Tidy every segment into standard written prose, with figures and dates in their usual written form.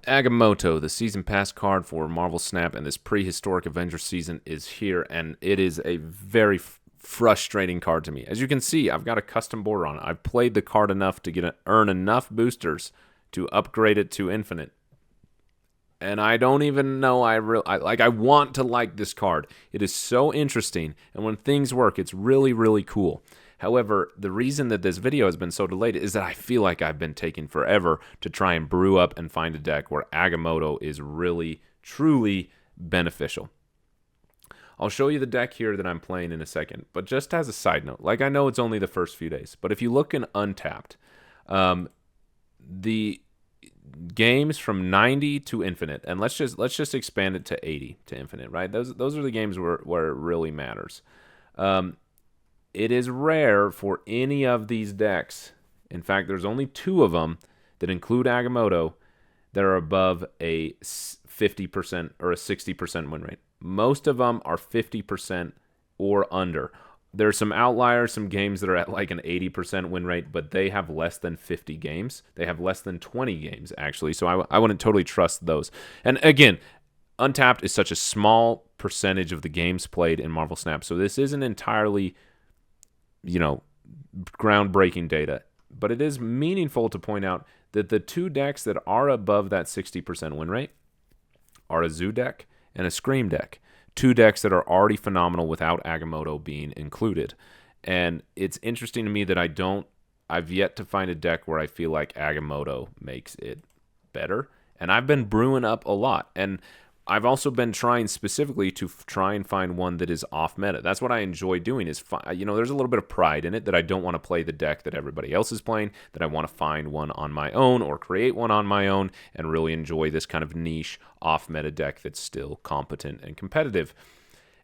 Agamotto, the season pass card for Marvel Snap and this prehistoric Avenger season is here, and it is a very frustrating card to me. As you can see, I've got a custom border on it. I've played the card enough to earn enough boosters to upgrade it to infinite. And I don't even know I want to like this card. It is so interesting, and when things work, it's really, really cool. However, the reason that this video has been so delayed is that I feel like I've been taking forever to try and brew up and find a deck where Agamotto is really, truly beneficial. I'll show you the deck here that I'm playing in a second, but just as a side note, like I know it's only the first few days, but if you look in Untapped, the games from 90 to infinite, and let's just expand it to 80 to infinite, right? Those are the games where it really matters. It is rare for any of these decks. In fact, there's only 2 of them that include Agamotto that are above a 50% or a 60% win rate. Most of them are 50% or under. There's some outliers, some games that are at like an 80% win rate, but they have less than 50 games. They have less than 20 games, actually, so I wouldn't totally trust those. And again, Untapped is such a small percentage of the games played in Marvel Snap, so this isn't entirely, groundbreaking data. But it is meaningful to point out that the 2 decks that are above that 60% win rate are a Zoo deck and a Scream deck. 2 decks that are already phenomenal without Agamotto being included. And it's interesting to me that I've yet to find a deck where I feel like Agamotto makes it better. And I've been brewing up a lot. And I've also been trying specifically to try and find one that is off meta. That's what I enjoy doing is, there's a little bit of pride in it that I don't want to play the deck that everybody else is playing, that I want to find one on my own or create one on my own and really enjoy this kind of niche off meta deck that's still competent and competitive.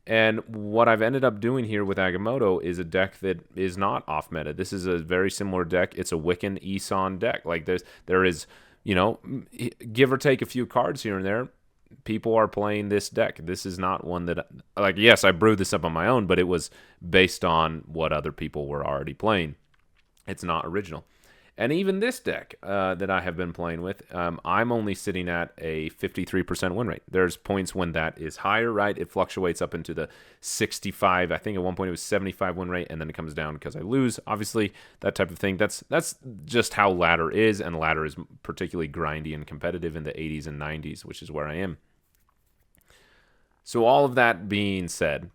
And what I've ended up doing here with Agamotto is a deck that is not off meta. This is a very similar deck. It's a Wiccan Eson deck. Like there is, give or take a few cards here and there, people are playing this deck. This is not one that, yes, I brewed this up on my own, but it was based on what other people were already playing. It's not original. And even this deck that I have been playing with, I'm only sitting at a 53% win rate. There's points when that is higher, right? It fluctuates up into the 65. I think at one point it was 75 win rate, and then it comes down because I lose. Obviously, that type of thing. That's just how ladder is, and ladder is particularly grindy and competitive in the 80s and 90s, which is where I am. So all of that being said,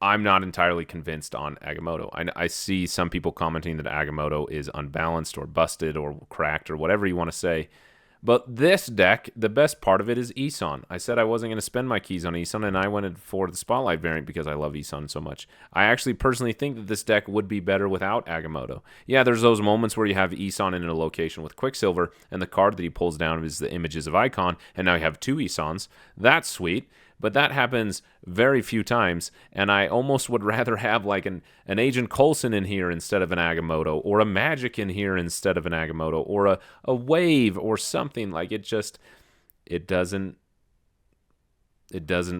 I'm not entirely convinced on Agamotto. I see some people commenting that Agamotto is unbalanced or busted or cracked or whatever you want to say. But this deck, the best part of it is Eson. I said I wasn't going to spend my keys on Eson, and I went for the Spotlight variant because I love Eson so much. I actually personally think that this deck would be better without Agamotto. Yeah, there's those moments where you have Eson in a location with Quicksilver, and the card that he pulls down is the Images of Icon, and now you have 2 Esons. That's sweet. But that happens very few times, and I almost would rather have like an Agent Coulson in here instead of an Agamotto, or a Magic in here instead of an Agamotto, or a Wave or something. Like it doesn't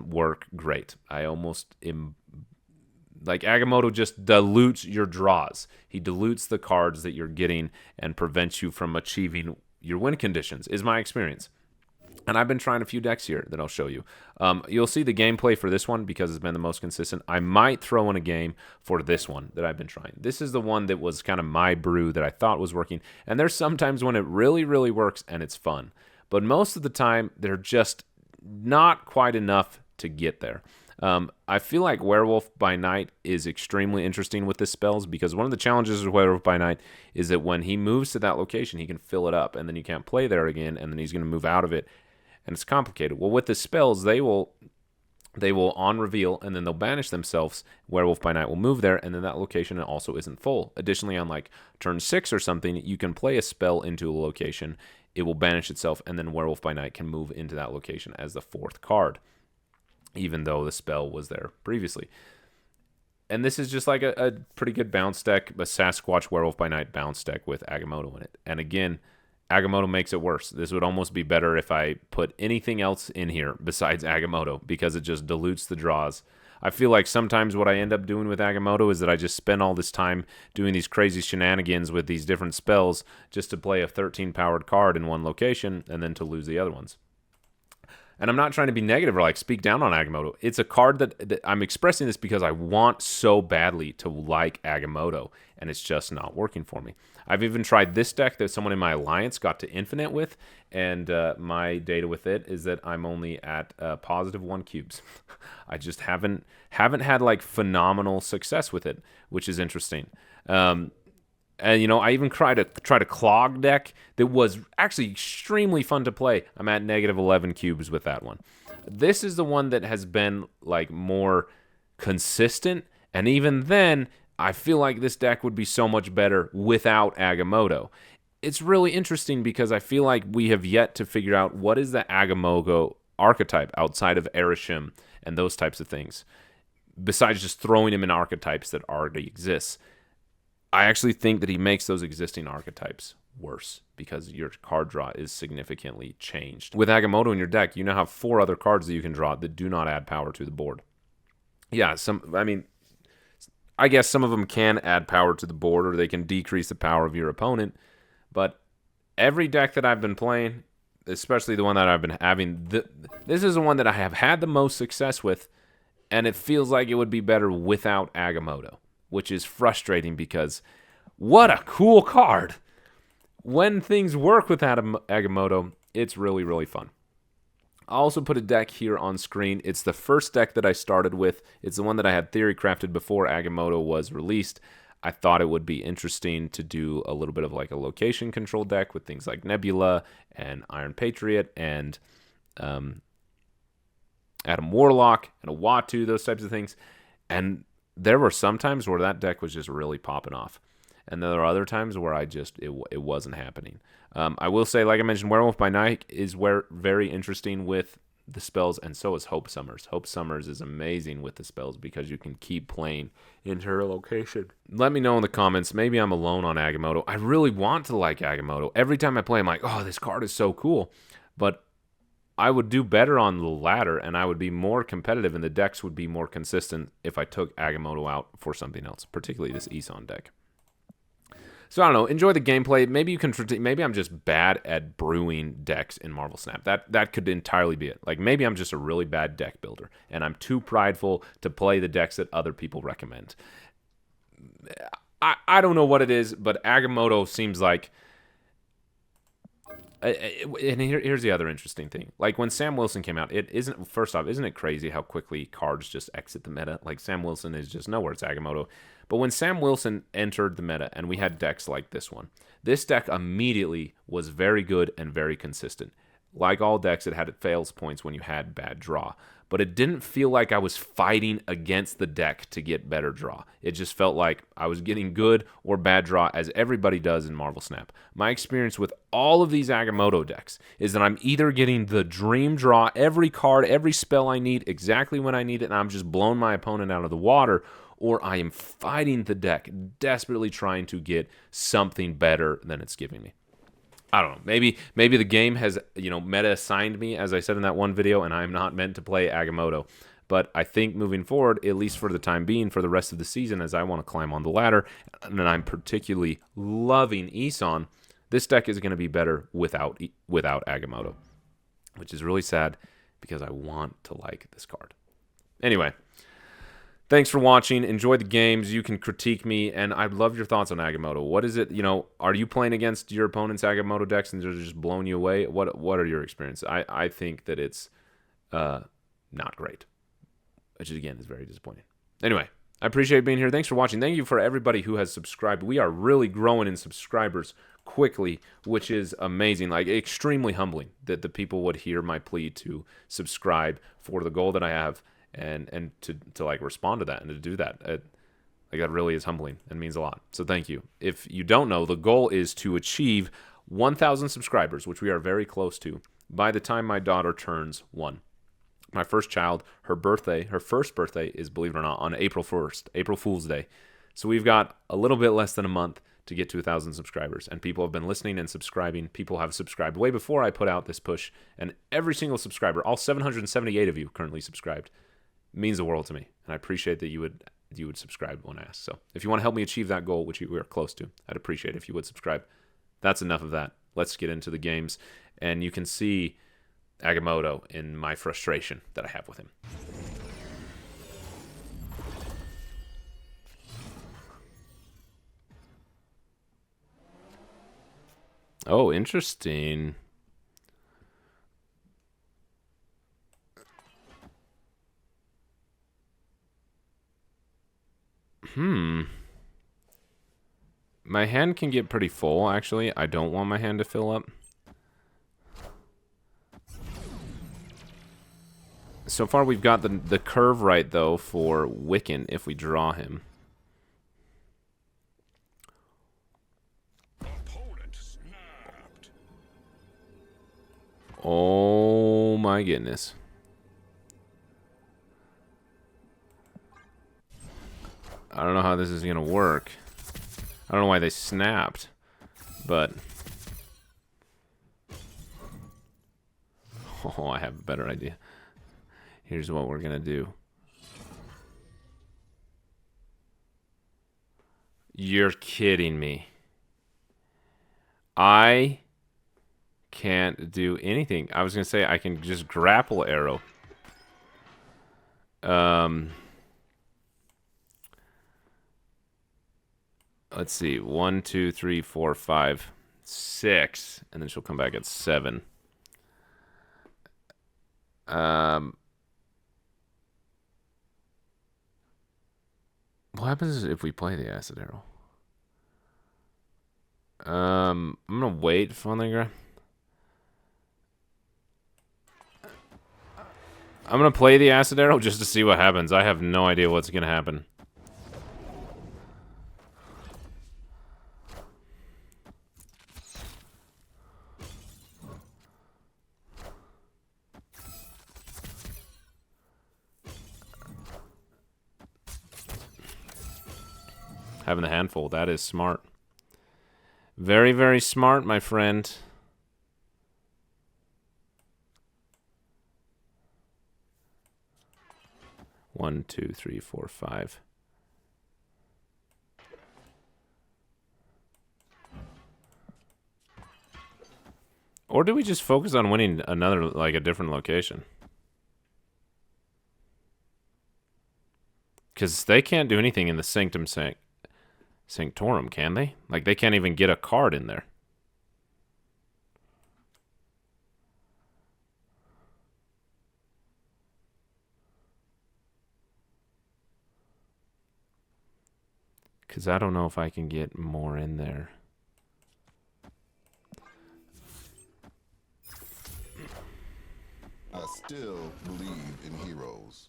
work great. I almost am, like Agamotto just dilutes your draws. He dilutes the cards that you're getting and prevents you from achieving your win conditions, is my experience. And I've been trying a few decks here that I'll show you. You'll see the gameplay for this one because it's been the most consistent. I might throw in a game for this one that I've been trying. This is the one that was kind of my brew that I thought was working. And there's sometimes when it really, really works and it's fun. But most of the time, they're just not quite enough to get there. I feel like Werewolf by Night is extremely interesting with the spells because one of the challenges with Werewolf by Night is that when he moves to that location, he can fill it up, and then you can't play there again, and then he's going to move out of it. And it's complicated. Well, with the spells, they will on reveal, and then they'll banish themselves. Werewolf by Night will move there, and then that location also isn't full. Additionally, on like turn 6 or something, you can play a spell into a location. It will banish itself, and then Werewolf by Night can move into that location as the 4th card, even though the spell was there previously. And this is just like a pretty good bounce deck, a Sasquatch Werewolf by Night bounce deck with Agamotto in it. And again, Agamotto makes it worse. This would almost be better if I put anything else in here besides Agamotto because it just dilutes the draws. I feel like sometimes what I end up doing with Agamotto is that I just spend all this time doing these crazy shenanigans with these different spells just to play a 13-powered card in one location and then to lose the other ones. And I'm not trying to be negative or like speak down on Agamotto. It's a card that I'm expressing this because I want so badly to like Agamotto, and it's just not working for me. I've even tried this deck that someone in my alliance got to infinite with, and my data with it is that I'm only at +1 cubes. I just haven't had like phenomenal success with it, which is interesting. And, you know, I even tried a clog deck that was actually extremely fun to play. I'm at -11 cubes with that one. This is the one that has been, like, more consistent. And even then, I feel like this deck would be so much better without Agamotto. It's really interesting because I feel like we have yet to figure out what is the Agamotto archetype outside of Erishim and those types of things, besides just throwing him in archetypes that already exist. I actually think that he makes those existing archetypes worse because your card draw is significantly changed. With Agamotto in your deck, you now have 4 other cards that you can draw that do not add power to the board. Yeah, I guess some of them can add power to the board or they can decrease the power of your opponent, but every deck that I've been playing, especially the one that I've been having, this is the one that I have had the most success with, and it feels like it would be better without Agamotto, which is frustrating because what a cool card. When things work with Agamotto, it's really, really fun. I'll also put a deck here on screen. It's the first deck that I started with. It's the one that I had theory crafted before Agamotto was released. I thought it would be interesting to do a little bit of like a location control deck with things like Nebula and Iron Patriot and Adam Warlock and a Watu, those types of things. And there were some times where that deck was just really popping off. And there are other times where it wasn't happening. I will say, like I mentioned, Werewolf by Night is very interesting with the spells, and so is Hope Summers. Hope Summers is amazing with the spells because you can keep playing into her location. Let me know in the comments. Maybe I'm alone on Agamotto. I really want to like Agamotto. Every time I play, I'm like, oh, this card is so cool. But I would do better on the ladder, and I would be more competitive, and the decks would be more consistent if I took Agamotto out for something else, particularly this Isan deck. So I don't know. Enjoy the gameplay. Maybe you can. Maybe I'm just bad at brewing decks in Marvel Snap. That could entirely be it. Like maybe I'm just a really bad deck builder, and I'm too prideful to play the decks that other people recommend. I don't know what it is, but Agamotto seems like. And here's the other interesting thing. Like when Sam Wilson came out, first off, isn't it crazy how quickly cards just exit the meta? Like Sam Wilson is just nowhere. It's Agamotto. But when Sam Wilson entered the meta and we had decks like this one, this deck immediately was very good and very consistent. Like all decks, it had its fails points when you had bad draw. But it didn't feel like I was fighting against the deck to get better draw. It just felt like I was getting good or bad draw as everybody does in Marvel Snap. My experience with all of these Agamotto decks is that I'm either getting the dream draw, every card, every spell I need, exactly when I need it, and I'm just blowing my opponent out of the water, or I am fighting the deck, desperately trying to get something better than it's giving me. I don't know. Maybe the game has, meta assigned me, as I said in that one video, and I'm not meant to play Agamotto. But I think moving forward, at least for the time being, for the rest of the season, as I want to climb on the ladder, and I'm particularly loving Isan, this deck is going to be better without Agamotto, which is really sad because I want to like this card. Anyway. Thanks for watching. Enjoy the games. You can critique me, and I'd love your thoughts on Agamotto. What is it, are you playing against your opponent's Agamotto decks and they're just blowing you away? What are your experiences? I think that it's not great, which, again, is very disappointing. Anyway, I appreciate being here. Thanks for watching. Thank you for everybody who has subscribed. We are really growing in subscribers quickly, which is amazing, like extremely humbling that the people would hear my plea to subscribe for the goal that I have. And to like respond to that and to do that, that really is humbling and means a lot. So thank you. If you don't know, the goal is to achieve 1,000 subscribers, which we are very close to, by the time my daughter turns 1. My first child, her first birthday is, believe it or not, on April 1st, April Fool's Day. So we've got a little bit less than a month to get to 1,000 subscribers, and people have been listening and subscribing. People have subscribed way before I put out this push, and every single subscriber, all 778 of you currently subscribed, It means the world to me, and I appreciate that you would subscribe when I ask. So if you want to help me achieve that goal, which we are close to, I'd appreciate it if you would subscribe. That's enough of that. Let's get into the games, and you can see Agamotto in my frustration that I have with him. Oh, interesting. My hand can get pretty full, actually. I don't want my hand to fill up. So far, we've got the curve right, though, for Wiccan if we draw him. Oh, my goodness. I don't know how this is going to work. I don't know why they snapped, but... Oh, I have a better idea. Here's what we're going to do. You're kidding me. I can't do anything. I was going to say I can just grapple arrow. Let's see. 1, 2, 3, 4, 5, 6. And then she'll come back at 7. What happens if we play the acid arrow? I'm gonna wait for the ground. I'm gonna play the acid arrow just to see what happens. I have no idea what's gonna happen. Having the handful, that is smart. Very, very smart, my friend. One, two, three, four, 5. Or do we just focus on winning another, like, a different location? Because they can't do anything in the Sanctorum, can they? Like, they can't even get a card in there. Because I don't know if I can get more in there. I still believe in heroes.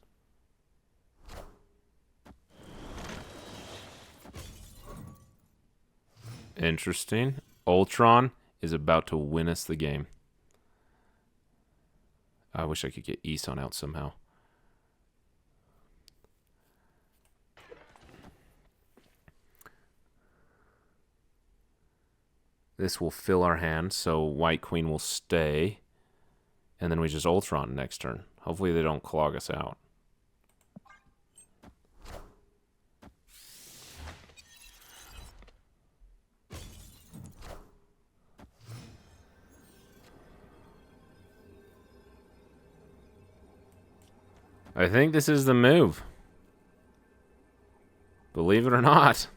Interesting. Ultron is about to win us the game. I wish I could get Eson out somehow. This will fill our hand, so White Queen will stay. And then we just Ultron next turn. Hopefully they don't clog us out. I think this is the move. Believe it or not.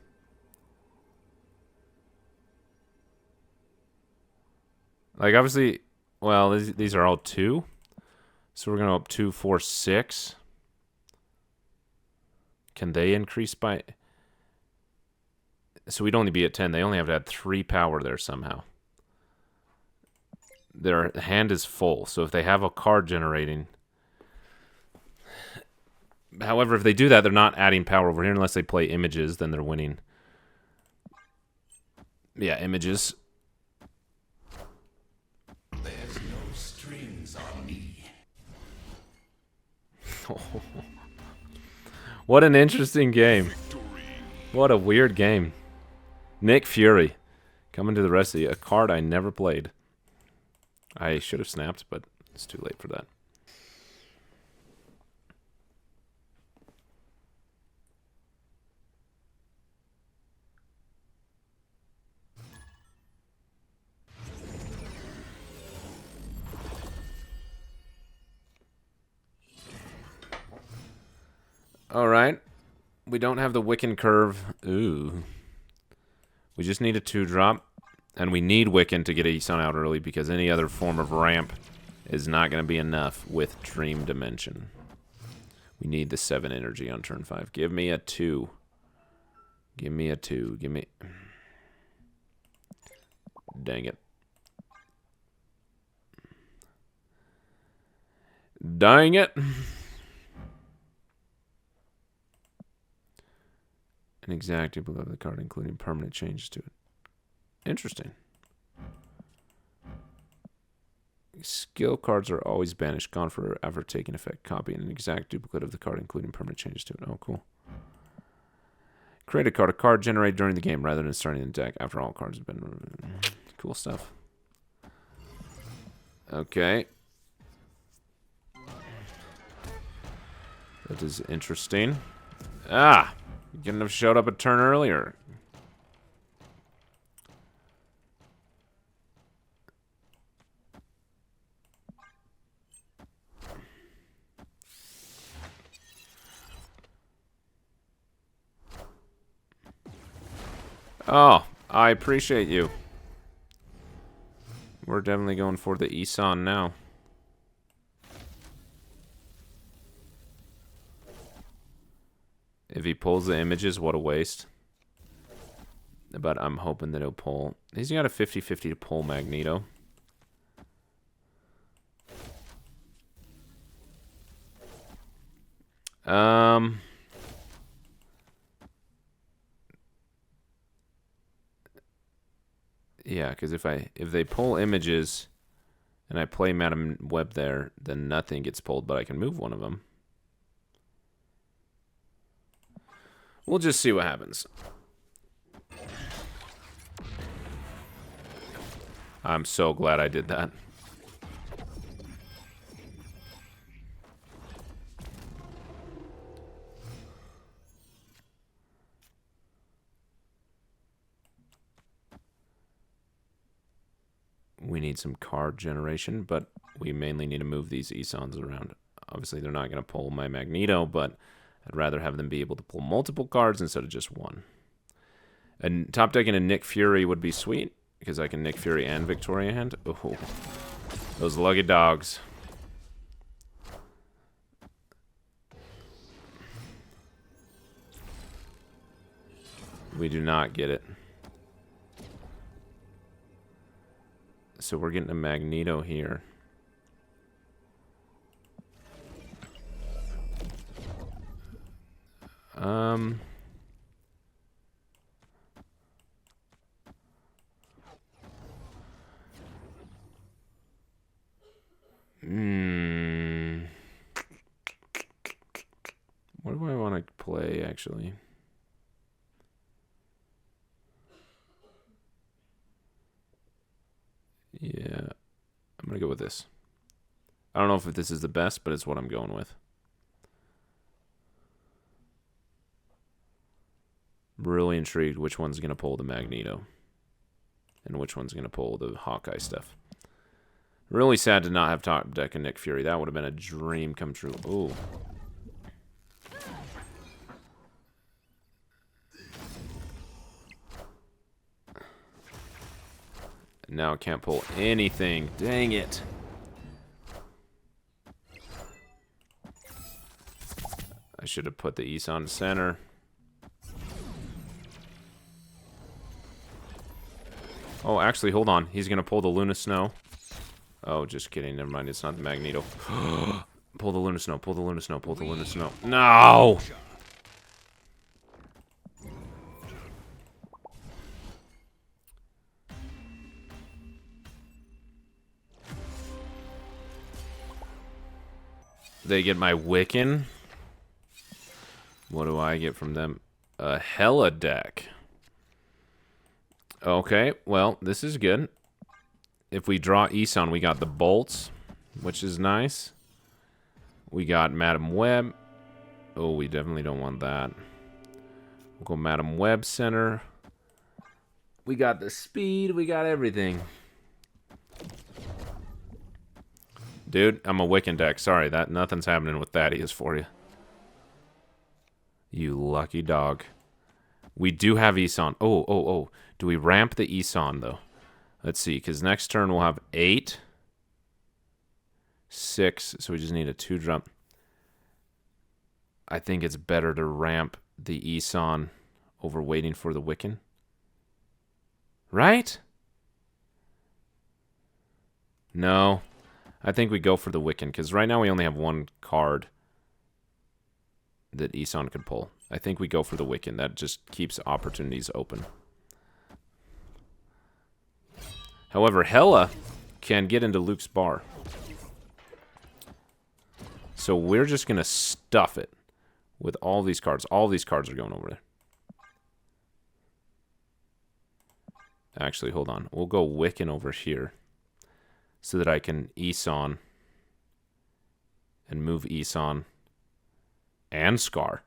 Like, obviously, well, these are all 2. So we're going to up 2, 4, 6. Can they increase by... So we'd only be at 10. They only have to add 3 power there somehow. Their hand is full. So if they have a card generating... However, if they do that, they're not adding power over here unless they play images. Then they're winning. Yeah, images. There's no strings on me. What an interesting game. What a weird game. Nick Fury. Coming to the rest of you. A card I never played. I should have snapped, but it's too late for that. Alright. We don't have the Wiccan curve. Ooh. We just need a 2-drop. And we need Wiccan to get Eson out early because any other form of ramp is not going to be enough with Dream Dimension. We need the 7 energy on turn 5. Give me a 2. Give me a 2. Give me... Dang it. Dang it. An exact duplicate of the card, including permanent changes to it. Interesting. Skill cards are always banished, gone forever, taking effect. Copying an exact duplicate of the card, including permanent changes to it. Oh, cool. Create a card generated during the game rather than starting the deck after all cards have been removed. Cool stuff. Okay. That is interesting. Ah! You couldn't have showed up a turn earlier. Oh, I appreciate you. We're definitely going for the Eson now. If he pulls the images, what a waste. But I'm hoping that he'll pull. He's got a 50-50 to pull Magneto. Yeah, because if they pull images and I play Madam Web there, then nothing gets pulled, but I can move one of them. We'll just see what happens. I'm so glad I did that. We need some card generation, but we mainly need to move these Esons around. Obviously, they're not going to pull my Magneto, but I'd rather have them be able to pull multiple cards instead of just one. And top decking a Nick Fury would be sweet, because I can Nick Fury and Victoria hand. Oh, those lucky dogs. We do not get it. So we're getting a Magneto here. What do I want to play, actually? Yeah, I'm going to go with this. I don't know if this is the best, but it's what I'm going with. Really intrigued which one's going to pull the Magneto. And which one's going to pull the Hawkeye stuff. Really sad to not have top deck and Nick Fury. That would have been a dream come true. Ooh. Now I can't pull anything. Dang it. I should have put the Eson center. Oh, actually, hold on. He's going to pull the Luna Snow. Oh, just kidding. Never mind. It's not the Magneto. Pull the Luna Snow. Pull the Luna Snow. Pull the Luna Snow. No! They get my Wiccan. What do I get from them? A Hella deck. Okay, well, this is good. If we draw Eson, we got the bolts, which is nice. We got Madam Web. Oh, we definitely don't want that. We'll go Madam Web center. We got the speed. We got everything. Dude, I'm a Wiccan deck. Sorry, that nothing's happening with Thaddeus for you. You lucky dog. We do have Isan. Oh. Do we ramp the Isan, though? Let's see, because next turn we'll have 8. 6, so we just need a 2-drop. I think it's better to ramp the Isan over waiting for the Wiccan. Right? No. I think we go for the Wiccan, because right now we only have 1 card that Isan could pull. I think we go for the Wiccan. That just keeps opportunities open. However, Hela can get into Luke's bar. So we're just going to stuff it with all these cards. All these cards are going over there. Actually, hold on. We'll go Wiccan over here so that I can Isan and move Isan and Scar.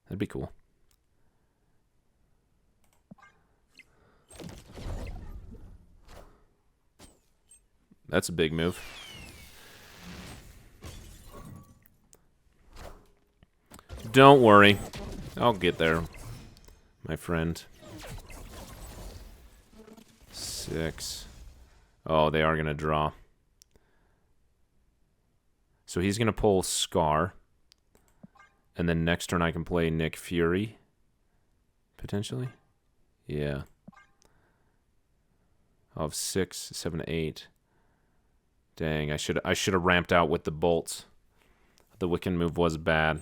That'd be cool. That's a big move. Don't worry. I'll get there, my friend. 6. Oh, they are going to draw. So he's going to pull Scar. And then next turn I can play Nick Fury. Potentially. Yeah. I'll have 6, 7, 8. Dang, I should have ramped out with the bolts. The Wiccan move was bad.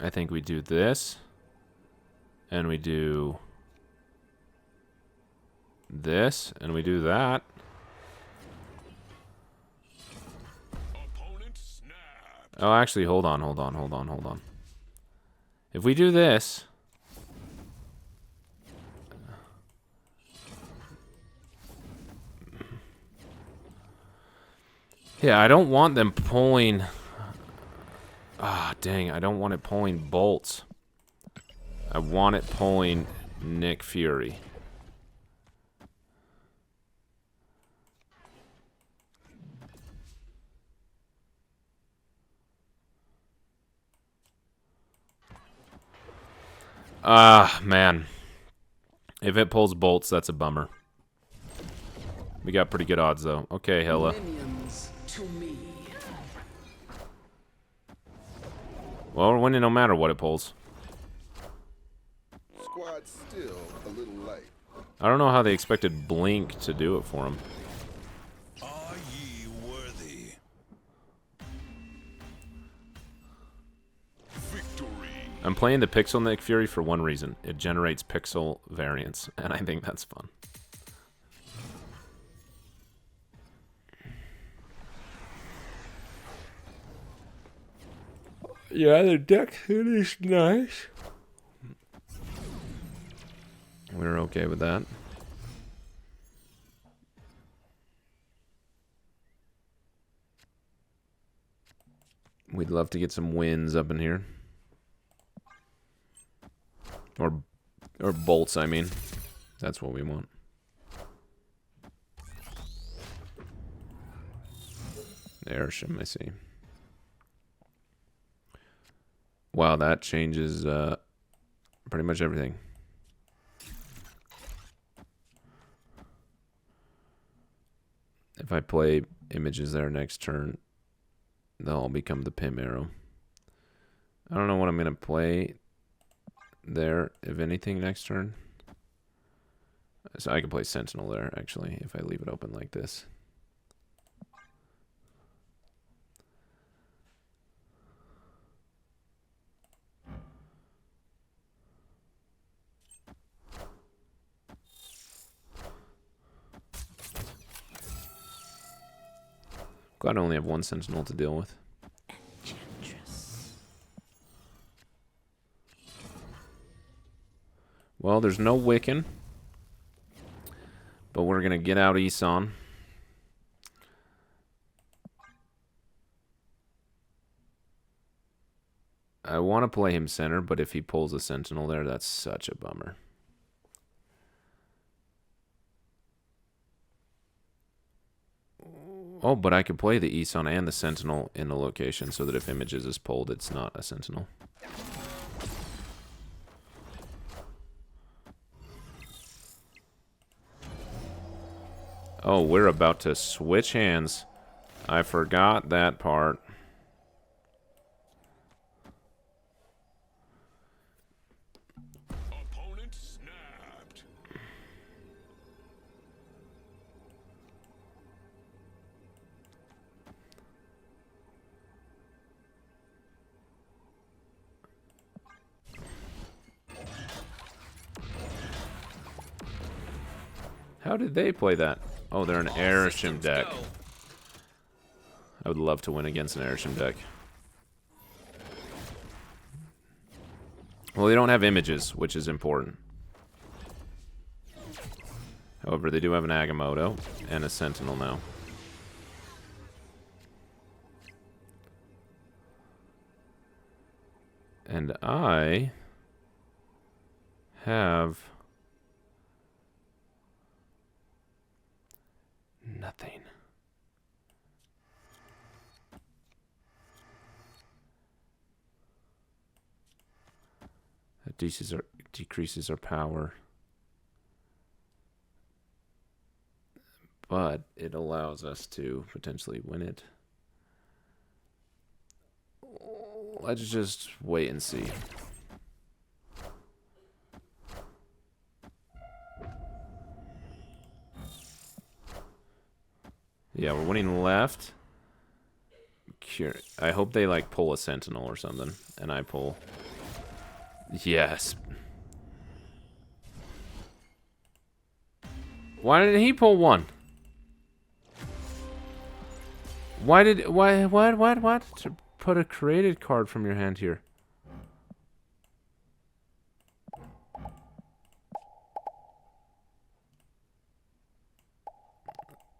I think we do this. And we do this. And we do that. Oh, actually, hold on. If we do this... Yeah, I don't want them pulling... Ah, dang, I don't want it pulling bolts. I want it pulling Nick Fury. Ah, man. If it pulls bolts, that's a bummer. We got pretty good odds, though. Okay, Hela. Well, we're winning no matter what it pulls. Squad's still a little light. I don't know how they expected Blink to do it for him. Are ye worthy? Victory. I'm playing the Pixel Nick Fury for one reason. It generates pixel variants, and I think that's fun. Yeah, the deck is nice. We're okay with that. We'd love to get some wins up in here. Or bolts, I mean. That's what we want. Airship, I see. Wow, that changes pretty much everything. If I play images there next turn, they'll all become the Pim arrow. I don't know what I'm going to play there, if anything, next turn. So I can play Sentinel there, actually, if I leave it open like this. Glad I only have one Sentinel to deal with. Well, there's no Wiccan. But we're going to get out Isan. I want to play him center, but if he pulls a sentinel there, that's such a bummer. Oh, but I could play the Eson and the sentinel in the location so that if images is pulled, it's not a sentinel. Oh, we're about to switch hands. I forgot that part. Opponent snapped. How did they play that? Oh, they're an Airshim deck. I would love to win against an Airshim deck. Well, they don't have images, which is important. However, they do have an Agamotto and a Sentinel now. And I have nothing. That decreases our power. But it allows us to potentially win it. Let's just wait and see. Yeah, we're winning left. I hope they like pull a sentinel or something, and I pull. Yes. Why didn't he pull one? What? To put a created card from your hand here.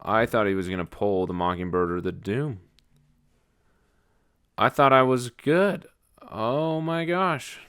I thought he was going to pull the Mockingbird or the Doom. I thought I was good. Oh my gosh.